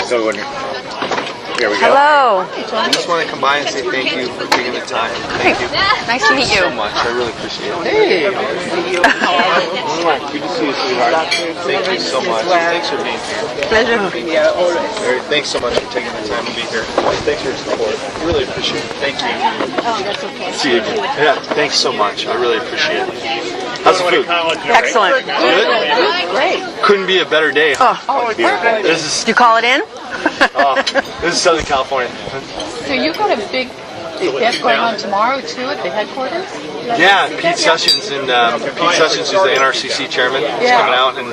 So here we go. Hello. I just want to come by and say thank you for taking the time. Thank you. Nice to meet you. So much. I really appreciate it. Hey. Good to see you, sweetheart. Thank you so much. Thanks for being here. Pleasure to be here always. Thanks so much for taking the time to be here. Thanks for your support. Really appreciate it. Thank you. Oh, that's okay. See you again. Yeah, thanks so much. I really appreciate it. How's the food? Excellent. Good? Great. Couldn't be a better day. Oh, it's perfect. This is Did you call it in? this is Southern California. So you've got a big event going on tomorrow too at the headquarters? Yeah, Pete Sessions and Pete Sessions, who's the NRCC chairman, is coming out, and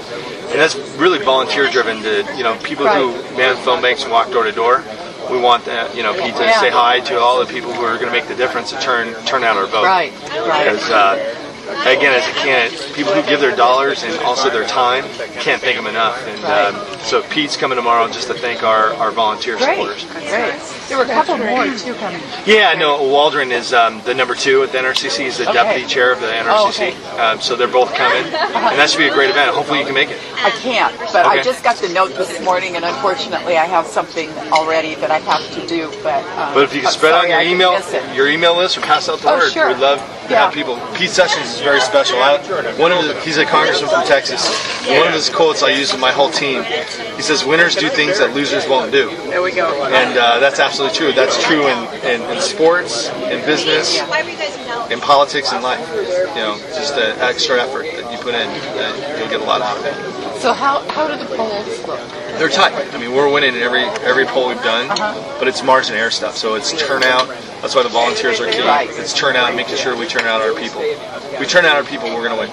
that's really volunteer driven. To people who man phone banks and walk door to door. We want Pete to say hi to all the people who are going to make the difference to turn out our vote. Right. Because again, as a candidate, people who give their dollars and also their time, can't thank them enough. And so Pete's coming tomorrow just to thank our volunteer supporters. Great. There were a couple more too coming. Yeah, no, Waldron is the number 2 at the NRCC. He's the deputy chair of the NRCC. So they're both coming, and that should be a great event. Hopefully you can make it. I can't, but I just got the note this morning, and unfortunately I have something already that I have to do. But if you can spread on your email list or pass out the word, sure. we'd love to have people. Pete Sessions is very special. He's a congressman from Texas. One of his quotes I use with my whole team. He says, "Winners do things that losers won't do." There we go. And that's absolutely true. That's true in sports, in business, in politics, and life. Just an extra effort that you put in, you'll get a lot out of it. So how do the polls look? They're tight. I mean, we're winning in every poll we've done, but it's margin of error stuff. So it's turnout. That's why the volunteers are key. Right. It's turnout and making sure we turn out our people. If we turn out our people, we're going to win.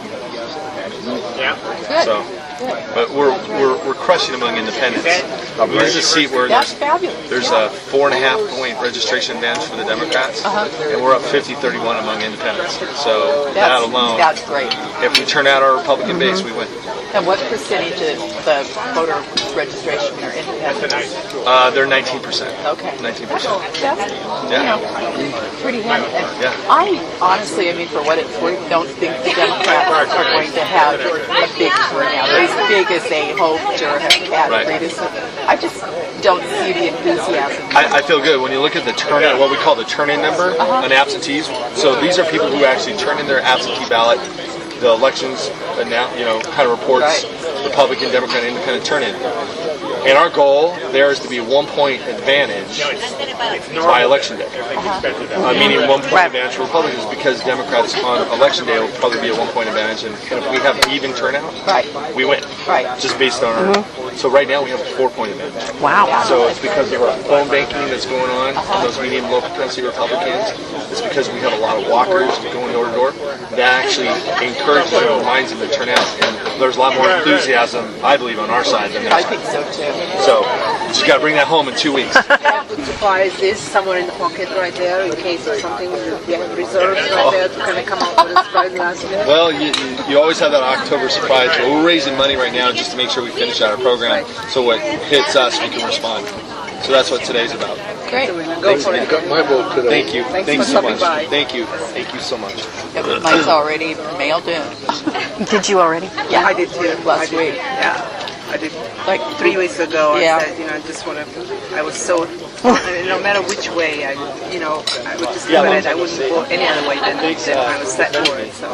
Good. So, but we're crushing among independents. There's a seat where That's fabulous. there's a 4.5-point registration advantage for the Democrats, and we're up 50-31 among independents. So that alone, That's great. if we turn out our Republican base, we win. And what percentage of the voter registration are independents? They're 19%. Okay. 19%. That's pretty handy. Yeah. I honestly, for what it's worth, don't think the Democrats are going to have a big turnout, as big as they hoped or have had previously. I just don't see the enthusiasm. I feel good when you look at the turnout, what we call the turn-in number on absentees. So these are people who actually turn in their absentee ballot. The elections now, kind of reports Republican, Democrat, Independent turn-in. And our goal there is to be a 1-point advantage by election day. Meaning 1-point advantage for Republicans, because Democrats on election day will probably be a 1-point advantage. And if we have even turnout, we win. Just based on our... So right now we have a 4-point advantage. Wow. So it's because of our phone banking that's going on, those medium low propensity Republicans. It's because we have a lot of walkers going door to door. That actually encourages and reminds them to turn out. And there's a lot more enthusiasm, I believe, on our side than theirs. I think so too. So you just got to bring that home in 2 weeks. Surprise this somewhere in the pocket right there in case of something you have reserved right there to kind of come out with a surprise last minute. Well, you always have that October surprise, but we're raising money right now just to make sure we finish out our program, so what hits us we can respond. So that's what today's about. Great. Go for it. Got my vote today. Thank you. Thanks so much. by. Thank you so much. Mine's already mailed in. Did you already? Yeah, I did too. last week. Yeah. I did Like 3 weeks ago. Yeah. I said, I just want to. I was so. No matter which way, I would just do it. I wouldn't go any other way than I was set for it. So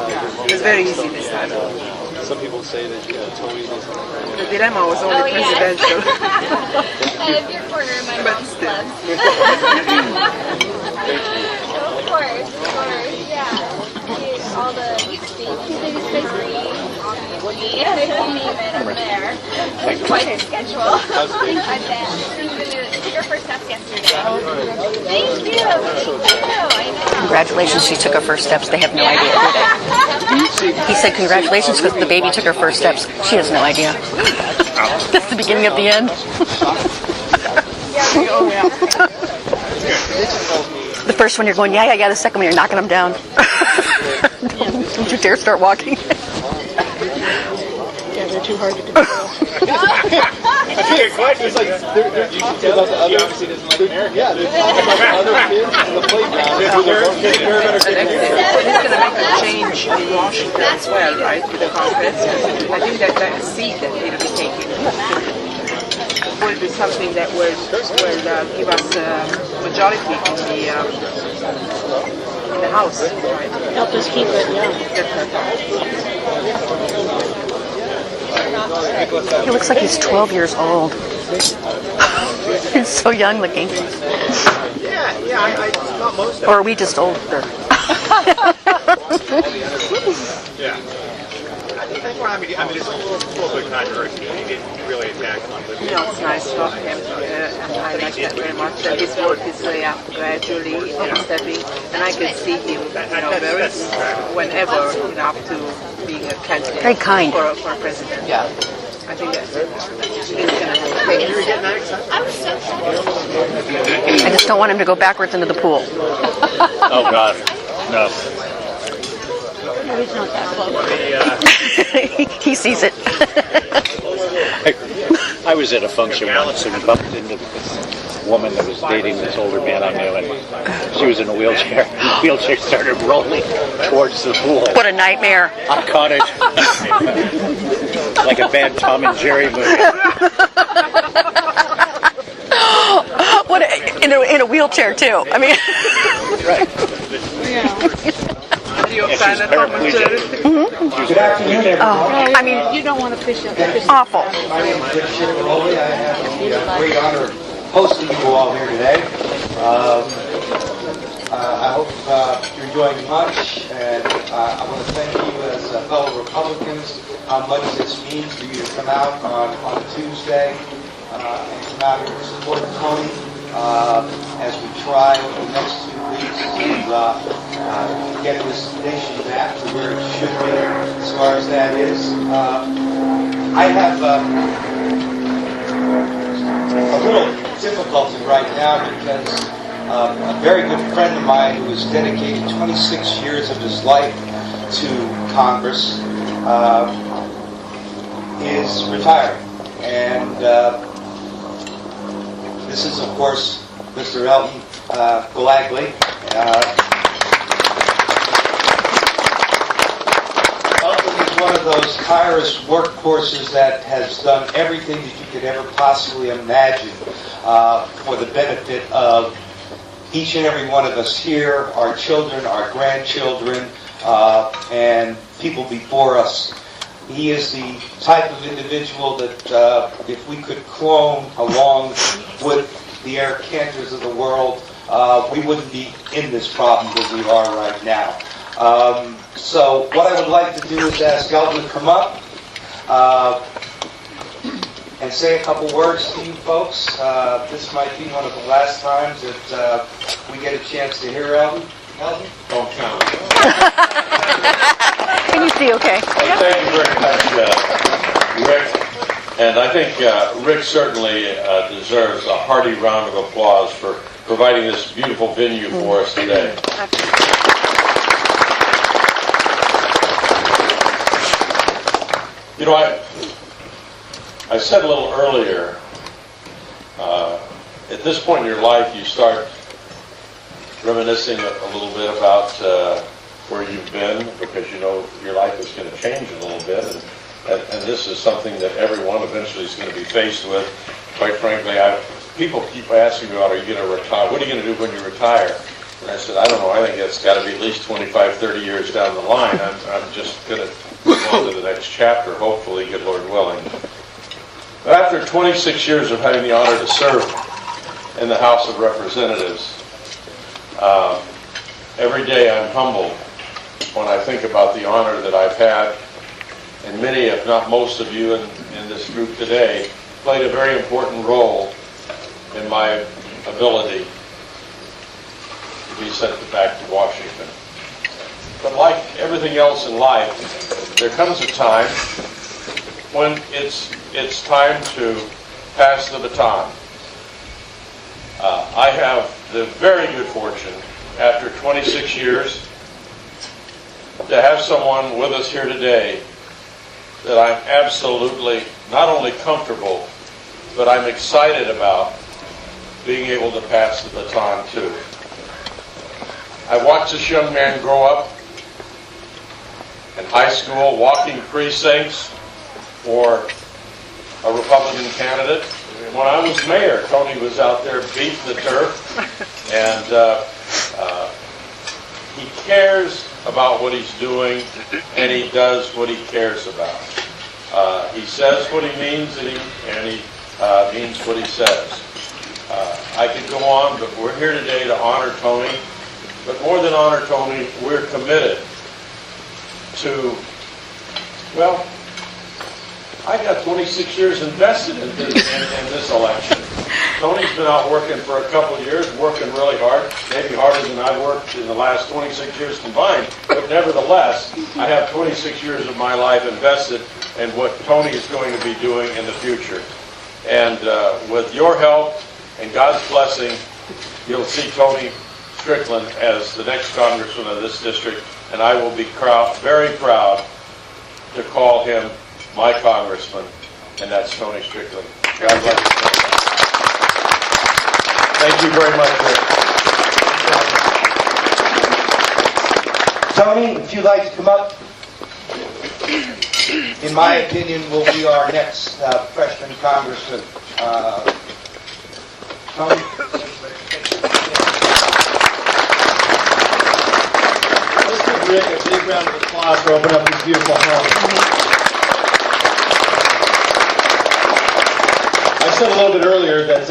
it was very easy this time. Some people say that Toby doesn't. The dilemma was only presidential. I have your corner in my mom's club. Of course, yeah. All the There's quite a schedule. I bet. Took her first steps yesterday. Thank you. I know. Congratulations, she took her first steps. They have no idea, do they? He said congratulations because the baby took her first steps. She has no idea. That's the beginning of the end. The first one you're going, yeah. The second one you're knocking them down. Don't you dare start walking. Yeah, they're too hard to control. I think it's like they're talking about the other kids. Yeah, they're talking about the other kids in the playground. He's going to make a change in Washington as well, right, with the Congress. I think that's a seat that he'll be taking. will be something that will give us majority in the House. Right? Help us keep it, yeah. He looks like he's 12 years old. He's so young looking. Not most Or are we just older? Yeah. I mean, it's a little bit controversy. He didn't really attack on the It's nice of him, and I like that very much. That he's worked his way up gradually and stepping, and I can see him, very whenever, up to being a candidate Very kind. for president. Yeah. I think that's it. He's going to have a face. I just don't want him to go backwards into the pool. Oh, God. No. He's not that close. He sees it. I was at a function once and bumped into this woman that was dating this older man I knew, and she was in a wheelchair. The wheelchair started rolling towards the pool. What a nightmare. I caught it like a bad Tom and Jerry movie. What in a wheelchair too. I mean, Right. Are you a Yeah, fan she's of Tom and Jerry? Good afternoon, everyone. I mean, You don't want to fish it. awful. My name is Rick Cipollone. I have the great honor of hosting you all here today. I hope you're enjoying lunch, and I want to thank you as fellow Republicans how much this means for you to come out on Tuesday and come out here to support Tony as we try over the next 2 weeks to get this nation back to where it should be as far as that is. I have a little difficulty right now because a very good friend of mine who has dedicated 26 years of his life to Congress is retiring. And this is, of course, Mr. Elton Gulagley. Elton is one of those tireless workhorses that has done everything that you could ever possibly imagine for the benefit of each and every one of us here, our children, our grandchildren, and people before us. He is the type of individual that if we could clone along with the Eric Cantors of the world, we wouldn't be in this problem that we are right now. So what I would like to do is ask Elton to come up and say a couple words to you folks. This might be one of the last times that we get a chance to hear Elton. Elton? Don't count. Can you see okay? Thank you very much, Rick. And I think Rick certainly deserves a hearty round of applause for providing this beautiful venue for us today. You know, I said a little earlier, at this point in your life, you start reminiscing a little bit about where you've been, because you know your life is going to change a little bit, and this is something that everyone eventually is going to be faced with. Quite frankly, people keep asking me about, are you going to retire? What are you going to do when you retire? And I said, I don't know. I think it's got to be at least 25, 30 years down the line. I'm just going to move on to the next chapter, hopefully, good Lord willing. But after 26 years of having the honor to serve in the House of Representatives, every day I'm humbled when I think about the honor that I've had, and many, if not most of you in this group today, played a very important role in my ability to be sent back to Washington. But like everything else in life, there comes a time when it's time to pass the baton. I have the very good fortune, after 26 years, to have someone with us here today that I'm absolutely not only comfortable, but I'm excited about being able to pass the baton to. I watched this young man grow up in high school, walking precincts for a Republican candidate, when I was mayor, Tony was out there beating the turf, and he cares about what he's doing, and he does what he cares about. He says what he means, and he means what he says. I could go on, but we're here today to honor Tony. But more than honor Tony, we're committed to, well, I got 26 years invested in this election. Tony's been out working for a couple of years, working really hard, maybe harder than I've worked in the last 26 years combined. But nevertheless, I have 26 years of my life invested in what Tony is going to be doing in the future. And with your help and God's blessing, you'll see Tony Strickland as the next congressman of this district, and I will be very proud to call him my congressman, and that's Tony Strickland. God bless you. Thank you very much, Rick. Tony, if you'd like to come up, in my opinion, will be our next freshman congressman. Tony? Let's give Rick a big round of applause for opening up this beautiful home. I said a little bit earlier that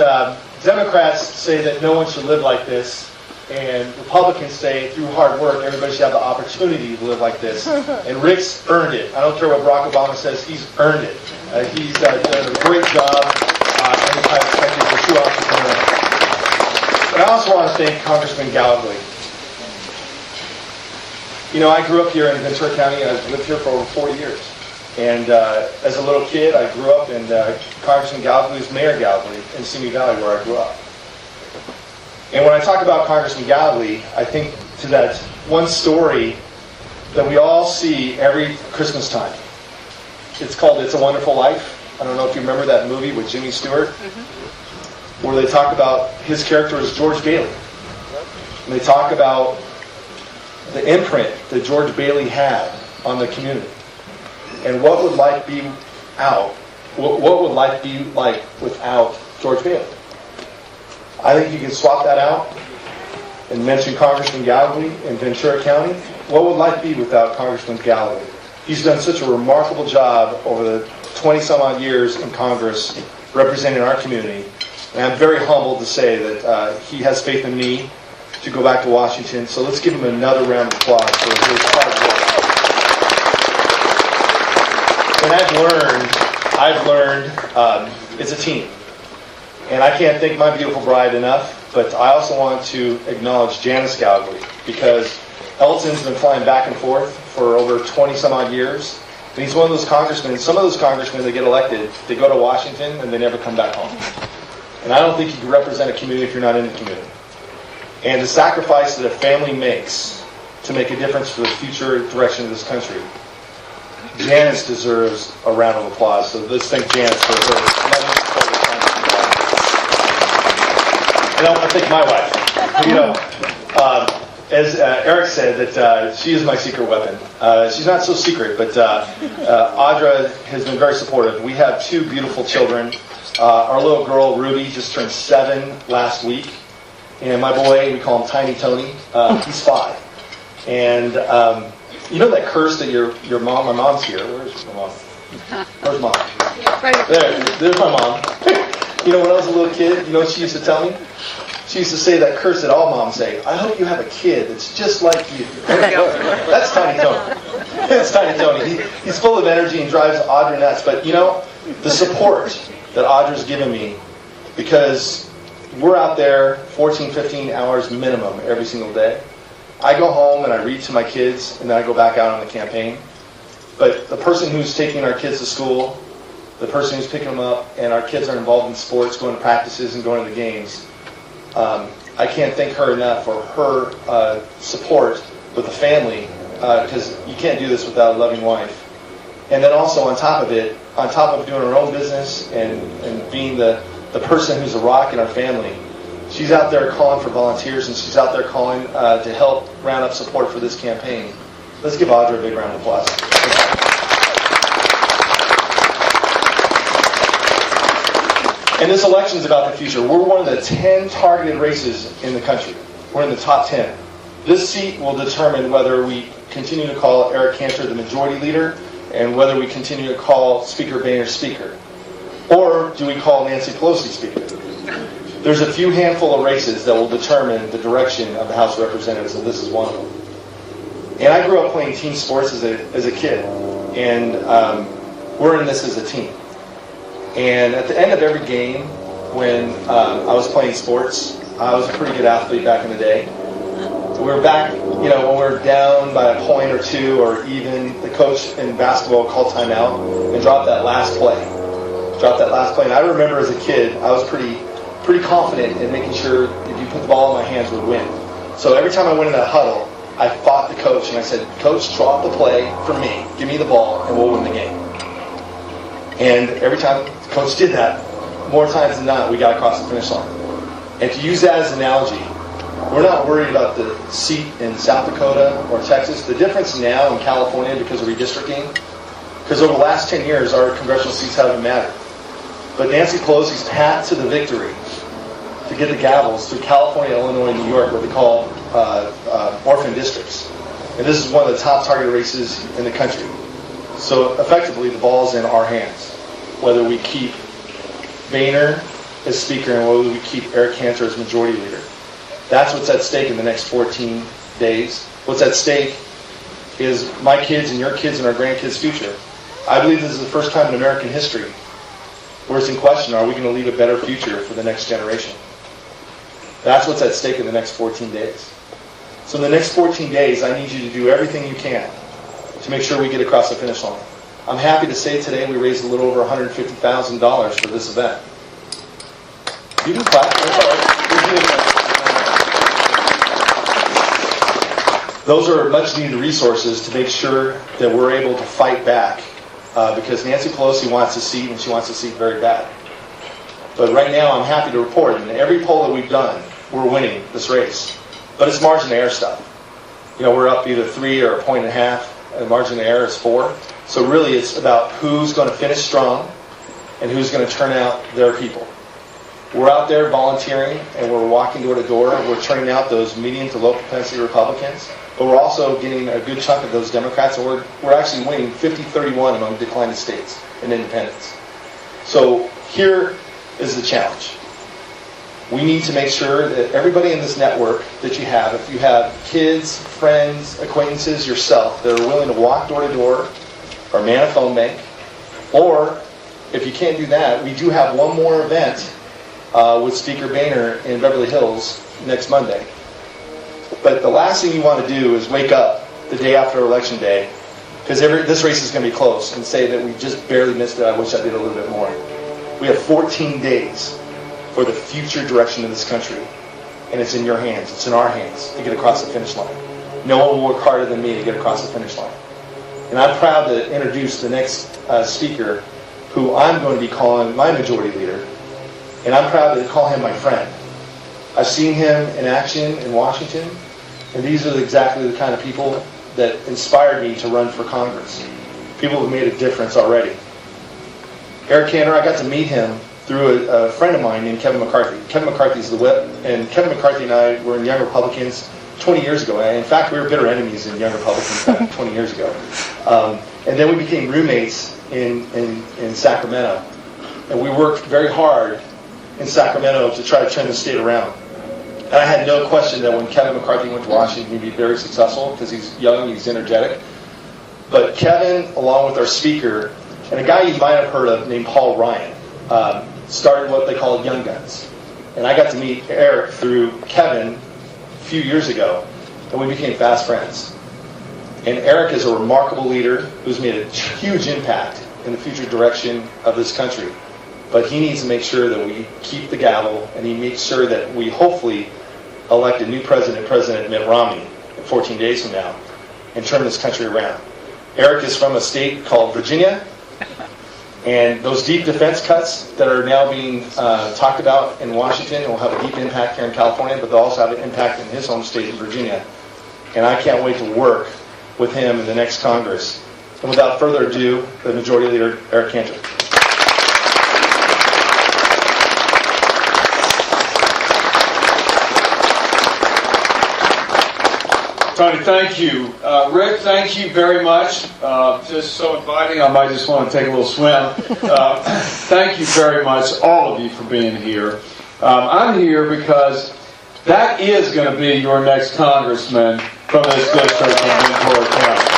Democrats say that no one should live like this, and Republicans say through hard work everybody should have the opportunity to live like this. And Rick's earned it. I don't care what Barack Obama says, he's earned it. He's done a great job, and I think he's a true entrepreneur. But I also want to thank Congressman Galloway. You know, I grew up here in Ventura County, and I've lived here for over 40 years. And as a little kid, I grew up in Congressman Galloway was Mayor Galloway in Simi Valley, where I grew up. And when I talk about Congressman Galloway, I think to that one story that we all see every Christmas time. It's called It's a Wonderful Life. I don't know if you remember that movie with Jimmy Stewart, where they talk about his character as George Bailey. And they talk about the imprint that George Bailey had on the community. And what would life be what would life be like without George Bailey? I think you can swap that out and mention Congressman Galloway in Ventura County. What would life be without Congressman Galloway? He's done such a remarkable job over the 20-some-odd years in Congress representing our community. And I'm very humbled to say that he has faith in me to go back to Washington. So let's give him another round of applause for his hard work. And I've learned it's a team. And I can't thank my beautiful bride enough, but I also want to acknowledge Janice Galloway, because Elton's been flying back and forth for over 20-some-odd years. And he's one of those congressmen, some of those congressmen that get elected, they go to Washington and they never come back home. And I don't think you can represent a community if you're not in the community. And the sacrifice that a family makes to make a difference for the future direction of this country, Janice deserves a round of applause. So let's thank Janice for her loving support of Congressman. And I want to thank my wife. You know, as Eric said, that she is my secret weapon. She's not so secret, but Audra has been very supportive. We have two beautiful children. Our little girl, Ruby, just turned 7 last week. And my boy, we call him Tiny Tony, he's 5. And you know that curse that your mom, my mom's here. Where's my mom? Where's mom? There's my mom. You know, when I was a little kid, you know what she used to tell me? She used to say that curse that all moms say. I hope you have a kid that's just like you. That's Tiny Tony. That's Tiny Tony. He's full of energy and drives Audra nuts. But, you know, the support that Audra's given me, because we're out there 14, 15 hours minimum every single day. I go home and I read to my kids, and then I go back out on the campaign. But the person who's taking our kids to school, the person who's picking them up, and our kids are involved in sports, going to practices and going to the games, I can't thank her enough for her support with the family, because you can't do this without a loving wife. And then also on top of it, on top of doing her own business and being the person who's a rock in our family, she's out there calling for volunteers, and she's out there calling to help round up support for this campaign. Let's give Audra a big round of applause. And this election is about the future. We're one of the 10 targeted races in the country. We're in the top 10. This seat will determine whether we continue to call Eric Cantor the majority leader and whether we continue to call Speaker Boehner Speaker. Or do we call Nancy Pelosi Speaker? There's a few handful of races that will determine the direction of the House of Representatives, and this is one of them. And I grew up playing team sports as a kid, and we're in this as a team. And at the end of every game, when I was playing sports, I was a pretty good athlete back in the day. We were back, when we were down by a point or two, or even the coach in basketball called timeout and dropped that last play. And I remember as a kid, I was pretty confident in making sure if you put the ball in my hands, would win. So every time I went in that huddle, I fought the coach and I said, "Coach, drop the play for me. Give me the ball and we'll win the game." And every time the coach did that, more times than not, we got across the finish line. And to use that as an analogy, we're not worried about the seat in South Dakota or Texas. The difference now in California because of redistricting, because over the last 10 years, our congressional seats haven't mattered. But Nancy Pelosi's path to the victory, to get the gavels through California, Illinois, and New York, what they call orphan districts. And this is one of the top targeted races in the country. So effectively, the ball's in our hands. Whether we keep Boehner as Speaker and whether we keep Eric Cantor as Majority Leader. That's what's at stake in the next 14 days. What's at stake is my kids and your kids and our grandkids' future. I believe this is the first time in American history where it's in question, are we going to leave a better future for the next generation? That's what's at stake in the next 14 days. So in the next 14 days, I need you to do everything you can to make sure we get across the finish line. I'm happy to say today we raised a little over $150,000 for this event. You can clap. Those are much needed resources to make sure that we're able to fight back because Nancy Pelosi wants a seat and she wants a seat very bad. But right now I'm happy to report in every poll that we've done, we're winning this race. But it's margin of error stuff. We're up either 3 or 1.5 points, and margin of error is 4. So really it's about who's going to finish strong and who's going to turn out their people. We're out there volunteering and we're walking door to door. We're turning out those medium to low propensity Republicans. But we're also getting a good chunk of those Democrats, and we're actually winning 50-31 among declining states and independents. So here is the challenge. We need to make sure that everybody in this network that you have, if you have kids, friends, acquaintances, yourself, that are willing to walk door to door or man a phone bank, or if you can't do that, we do have one more event with Speaker Boehner in Beverly Hills next Monday. But the last thing you want to do is wake up the day after Election Day, because this race is going to be close, and say that we just barely missed it. I wish I did a little bit more. We have 14 days for the future direction of this country, and it's in your hands. It's in our hands to get across the finish line. No one will work harder than me to get across the finish line. And I'm proud to introduce the next speaker, who I'm going to be calling my majority leader, and I'm proud to call him my friend. I've seen him in action in Washington, and these are exactly the kind of people that inspired me to run for Congress. People who've made a difference already. Eric Cantor, I got to meet him through a friend of mine named Kevin McCarthy. Kevin McCarthy's the whip, and Kevin McCarthy and I were in Young Republicans 20 years ago. In fact, we were bitter enemies in Young Republicans back 20 years ago. And then we became roommates in Sacramento. And we worked very hard in Sacramento to try to turn the state around. And I had no question that when Kevin McCarthy went to Washington, he'd be very successful because he's young, he's energetic. But Kevin, along with our speaker, and a guy you might have heard of named Paul Ryan, started what they call Young Guns. And I got to meet Eric through Kevin a few years ago, and we became fast friends. And Eric is a remarkable leader who's made a huge impact in the future direction of this country. But he needs to make sure that we keep the gavel, and he makes sure that we hopefully elect a new president, President Mitt Romney, 14 days from now, and turn this country around. Eric is from a state called Virginia, and those deep defense cuts that are now being talked about in Washington will have a deep impact here in California, but they'll also have an impact in his home state in Virginia. And I can't wait to work with him in the next Congress. And without further ado, the Majority Leader, Eric Cantor. Tony, thank you. Rick, thank you very much. Just so inviting, I might just want to take a little swim. Thank you very much, all of you, for being here. I'm here because that is going to be your next congressman from this district in Ventura County.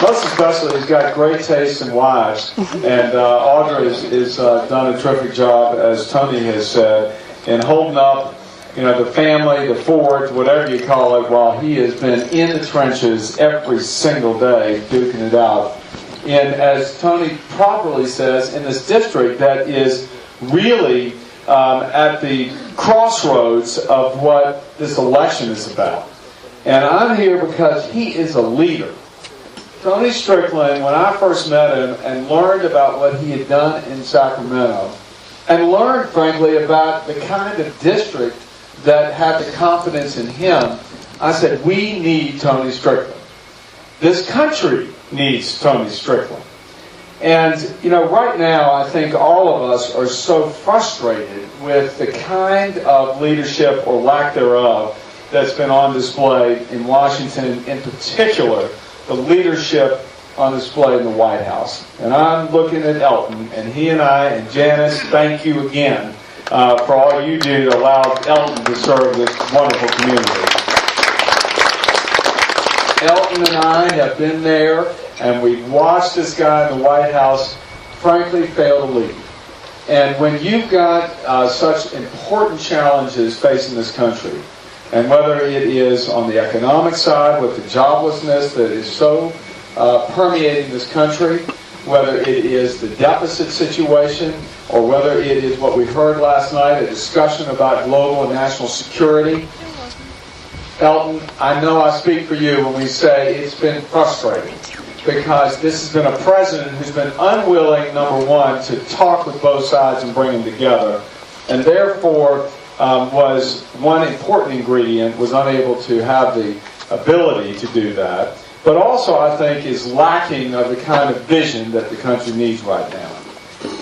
Most especially, he's got great taste in wives, and Audra has done a terrific job, as Tony has said, in holding up, the family, the fort, whatever you call it, while he has been in the trenches every single day, duking it out. And as Tony properly says, in this district that is really at the crossroads of what this election is about. And I'm here because he is a leader. Tony Strickland, when I first met him and learned about what he had done in Sacramento, and learned, frankly, about the kind of district that had the confidence in him, I said, we need Tony Strickland. This country needs Tony Strickland. And, right now, I think all of us are so frustrated with the kind of leadership or lack thereof that's been on display in Washington, in particular, the leadership on display in the White House. And I'm looking at Elton, and he and I, and Janice, thank you again for all you do to allow Elton to serve this wonderful community. Elton and I have been there, and we've watched this guy in the White House, frankly, fail to lead. And when you've got such important challenges facing this country, and whether it is on the economic side with the joblessness that is so permeating this country, whether it is the deficit situation, or whether it is what we heard last night, a discussion about global and national security. Elton, I know I speak for you when we say it's been frustrating, because this has been a president who's been unwilling, number one, to talk with both sides and bring them together, and therefore was one important ingredient, was unable to have the ability to do that, but also I think is lacking of the kind of vision that the country needs right now.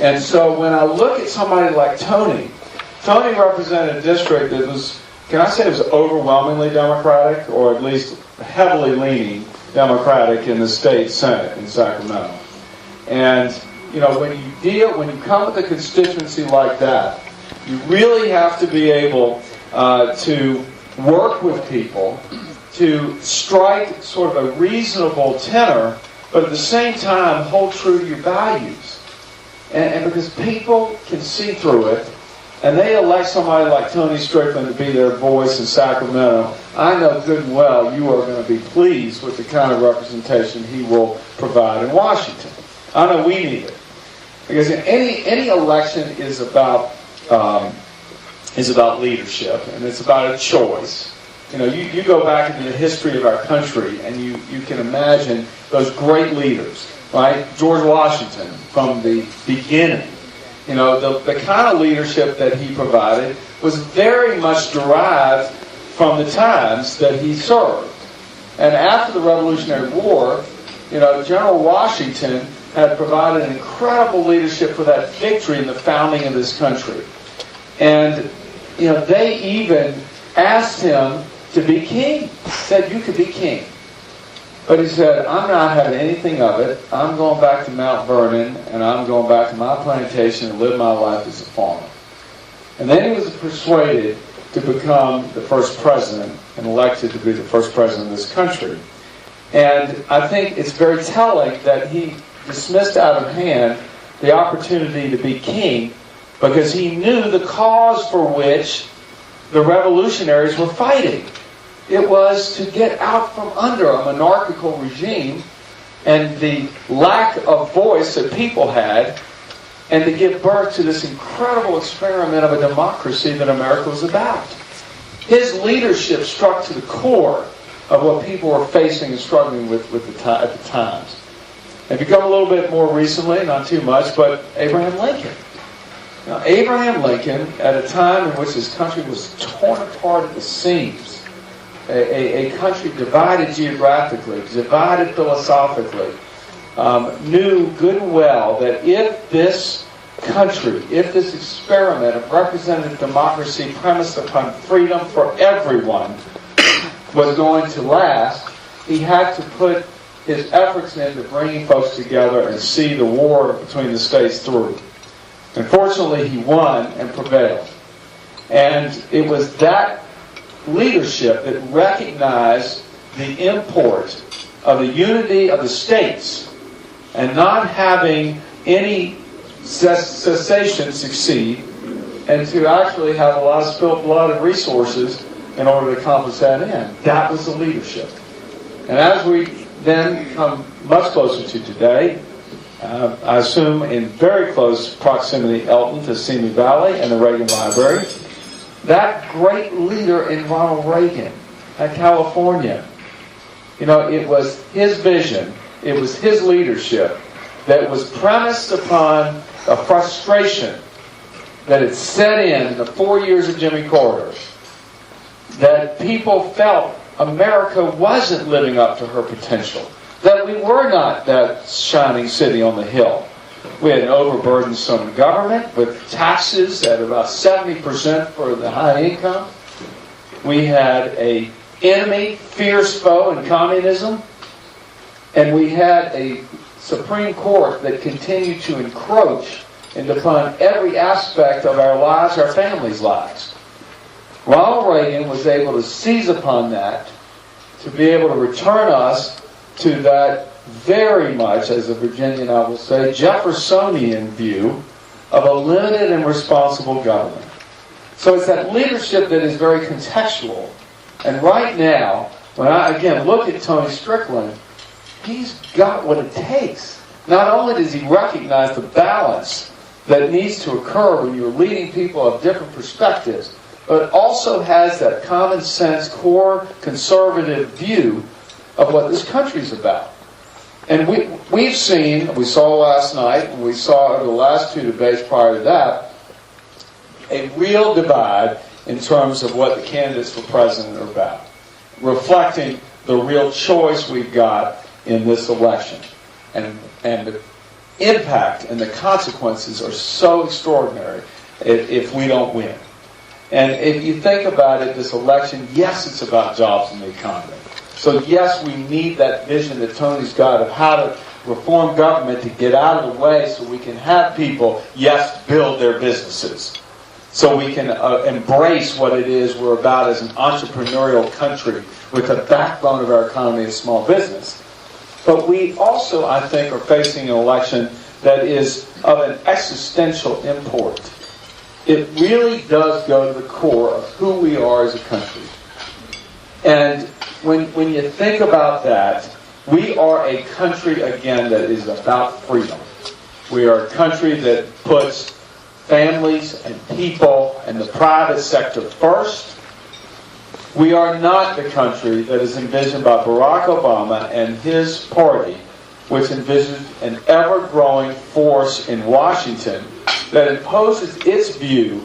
And so when I look at somebody like Tony represented a district that was, can I say it was overwhelmingly Democratic, or at least heavily leaning Democratic in the state Senate in Sacramento. And, when you come with a constituency like that, you really have to be able to work with people, to strike sort of a reasonable tenor, but at the same time hold true to your values. And because people can see through it, and they elect somebody like Tony Strickland to be their voice in Sacramento, I know good and well you are going to be pleased with the kind of representation he will provide in Washington. I know we need it. Because any election is about leadership, and it's about a choice. You go back into the history of our country, and you can imagine those great leaders, right? George Washington, from the beginning. The kind of leadership that he provided was very much derived from the times that he served. And after the Revolutionary War, General Washington had provided incredible leadership for that victory in the founding of this country. And, they even asked him to be king. Said, you could be king. But he said, I'm not having anything of it. I'm going back to Mount Vernon, and I'm going back to my plantation and live my life as a farmer. And then he was persuaded to become the first president and elected to be the first president of this country. And I think it's very telling that he dismissed out of hand the opportunity to be king, because he knew the cause for which the revolutionaries were fighting. It was to get out from under a monarchical regime and the lack of voice that people had, and to give birth to this incredible experiment of a democracy that America was about. His leadership struck to the core of what people were facing and struggling with at the times. If you come a little bit more recently, not too much, but Abraham Lincoln. Now, Abraham Lincoln, at a time in which his country was torn apart at the seams, a country divided geographically, divided philosophically, knew good and well that if this country, if this experiment of representative democracy premised upon freedom for everyone was going to last, he had to put his efforts into bringing folks together and see the war between the states through. Unfortunately, he won and prevailed. And it was that leadership that recognized the import of the unity of the states and not having any cessation succeed, and to actually have a lot of spilled blood and resources in order to accomplish that end. That was the leadership. And as we then come much closer to today, I assume in very close proximity, Elton, to Simi Valley and the Reagan Library, that great leader in Ronald Reagan at California, it was his vision, it was his leadership that was premised upon a frustration that had set in the 4 years of Jimmy Carter, that people felt America wasn't living up to her potential, that we were not that shining city on the hill. We had an overburdensome government with taxes at about 70% for the high income. We had an enemy, fierce foe in communism. And we had a Supreme Court that continued to encroach upon every aspect of our lives, our families' lives. Ronald Reagan was able to seize upon that, to be able to return us to that very much, as a Virginian I will say, Jeffersonian view of a limited and responsible government. So it's that leadership that is very contextual. And right now, when I again look at Tony Strickland, he's got what it takes. Not only does he recognize the balance that needs to occur when you're leading people of different perspectives, but also has that common sense, core conservative view of what this country's about. And we saw last night, and we saw over the last two debates prior to that, a real divide in terms of what the candidates for president are about, reflecting the real choice we've got in this election. And the impact and the consequences are so extraordinary if we don't win. And if you think about it, this election, yes, it's about jobs and the economy. So yes, we need that vision that Tony's got of how to reform government to get out of the way so we can have people, yes, build their businesses. So we can embrace what it is we're about as an entrepreneurial country with the backbone of our economy is small business. But we also, I think, are facing an election that is of an existential import. It really does go to the core of who we are as a country. And when you think about that, we are a country, again, that is about freedom. We are a country that puts families and people and the private sector first. We are not the country that is envisioned by Barack Obama and his party, which envisions an ever-growing force in Washington that imposes its view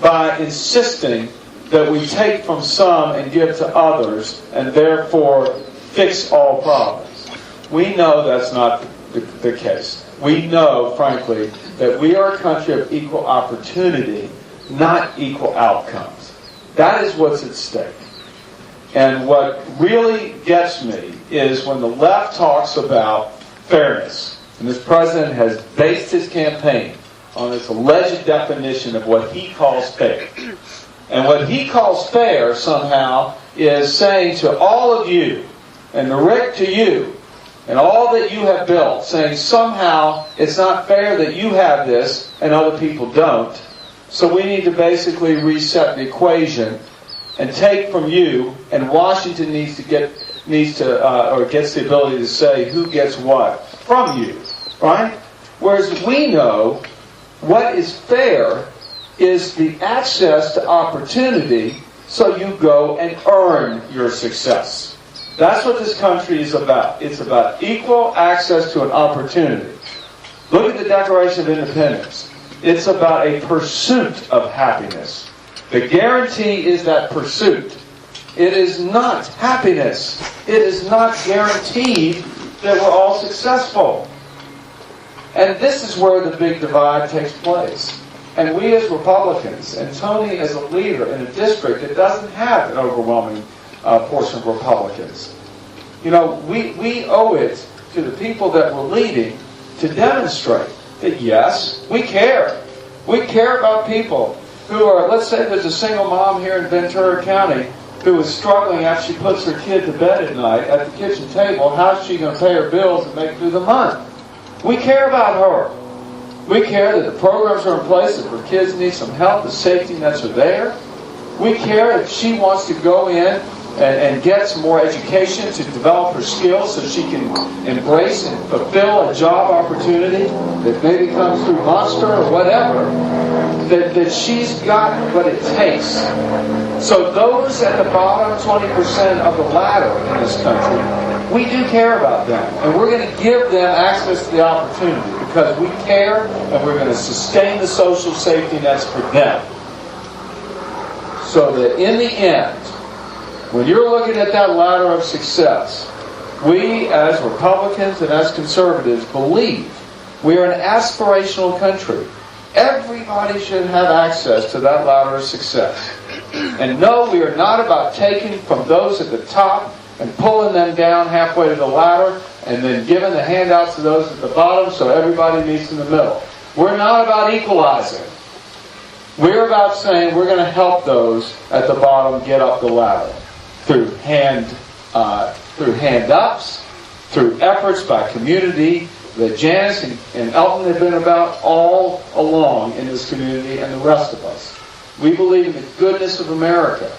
by insisting that we take from some and give to others and therefore fix all problems. We know that's not the case. We know, frankly, that we are a country of equal opportunity, not equal outcomes. That is what's at stake. And what really gets me is when the left talks about fairness, and this president has based his campaign on this alleged definition of what he calls fair. And what he calls fair, somehow, is saying to all of you, and to Rick, to you, and all that you have built, saying somehow it's not fair that you have this and other people don't. So we need to basically reset the equation and take from you, and Washington gets the ability to say who gets what from you, right? Whereas we know what is fair is the access to opportunity, so you go and earn your success. That's what this country is about. It's about equal access to an opportunity. Look at the Declaration of Independence. It's about a pursuit of happiness. The guarantee is that pursuit. It is not happiness. It is not guaranteed that we're all successful. And this is where the big divide takes place. And we as Republicans, and Tony as a leader in a district that doesn't have an overwhelming portion of Republicans, we owe it to the people that we're leading to demonstrate that yes, we care. We care about people who are, let's say there's a single mom here in Ventura County who is struggling after she puts her kid to bed at night at the kitchen table. How's she going to pay her bills and make it through the month? We care about her. We care that the programs are in place, if her kids need some help, the safety nets are there. We care if she wants to go in and get some more education to develop her skills so she can embrace and fulfill a job opportunity that maybe comes through Monster or whatever, that she's got what it takes. So those at the bottom 20% of the ladder in this country, we do care about them. And we're going to give them access to the opportunity because we care, and we're going to sustain the social safety nets for them. So that in the end, when you're looking at that ladder of success, we as Republicans and as conservatives believe we are an aspirational country. Everybody should have access to that ladder of success. And no, we are not about taking from those at the top and pulling them down halfway to the ladder and then giving the handouts to those at the bottom so everybody meets in the middle. We're not about equalizing. We're about saying we're going to help those at the bottom get up the ladder through hand-ups, through efforts by community that Janice and Elton have been about all along in this community and the rest of us. We believe in the goodness of America.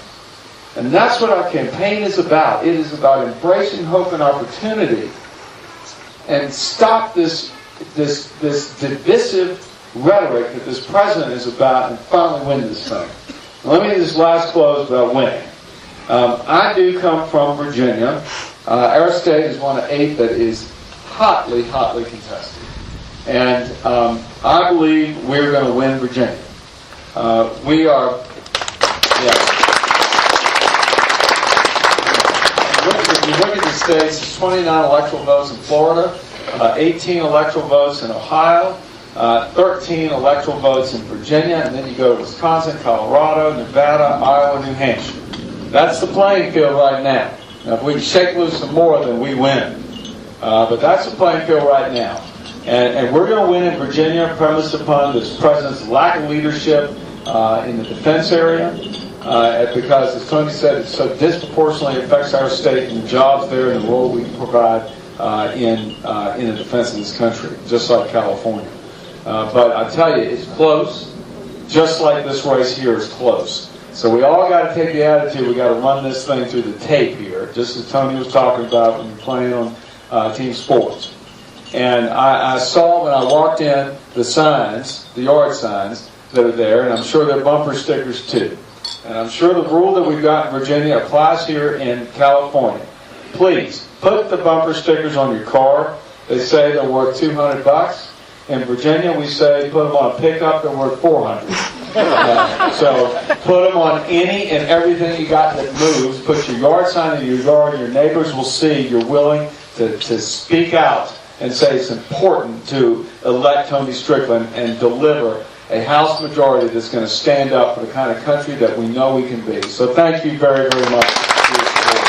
And that's what our campaign is about. It is about embracing hope and opportunity and stop this divisive rhetoric that this president is about and finally win this thing. Now, let me just last close about winning. I do come from Virginia. Our state is one of 8 that is hotly contested. And I believe we're going to win Virginia. We are, yeah. If you look at the states, there's 29 electoral votes in Florida, 18 electoral votes in Ohio, 13 electoral votes in Virginia, and then you go to Wisconsin, Colorado, Nevada, Iowa, New Hampshire. That's the playing field right now. Now, if we can shake loose some more, then we win. But that's the playing field right now. And we're going to win in Virginia premised upon this president's lack of leadership in the defense area. Because, as Tony said, it so disproportionately affects our state and the jobs there and the role we can provide in the defense of this country, just like California. But I tell you, it's close, just like this race here is close. So we all got to take the attitude, we got to run this thing through the tape here, just as Tony was talking about when you're playing on team sports. And I saw when I walked in the signs, the yard signs that are there, and I'm sure they're bumper stickers too. And I'm sure the rule that we've got in Virginia applies here in California. Please, put the bumper stickers on your car. They say they're worth $200. In Virginia, we say put them on a pickup, they're worth $400. So put them on any and everything you got that moves. Put your yard sign in your yard. Your neighbors will see you're willing to speak out and say it's important to elect Tony Strickland and deliver a House majority that's going to stand up for the kind of country that we know we can be. So thank you very, very much for your support.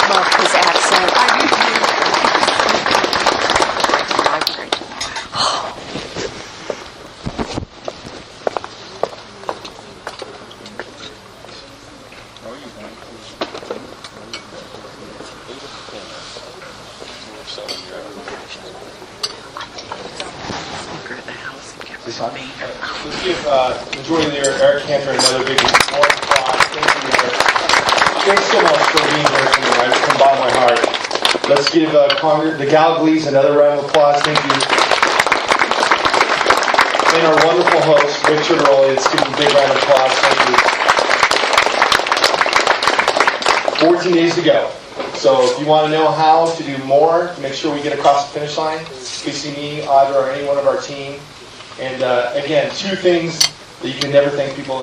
Love his accent. Let's give Majority Leader Eric Cantor another big warm applause. Thank you, Eric. Thanks so much for being here tonight from the bottom of my heart. Let's give the Galgleys another round of applause. Thank you. And our wonderful host, Richard Rowley. Let's give him a big round of applause. Thank you. 14 days to go. So if you want to know how to do more to make sure we get across the finish line, please see me, Audra, or any one of our team. And again, 2 things that you can never thank people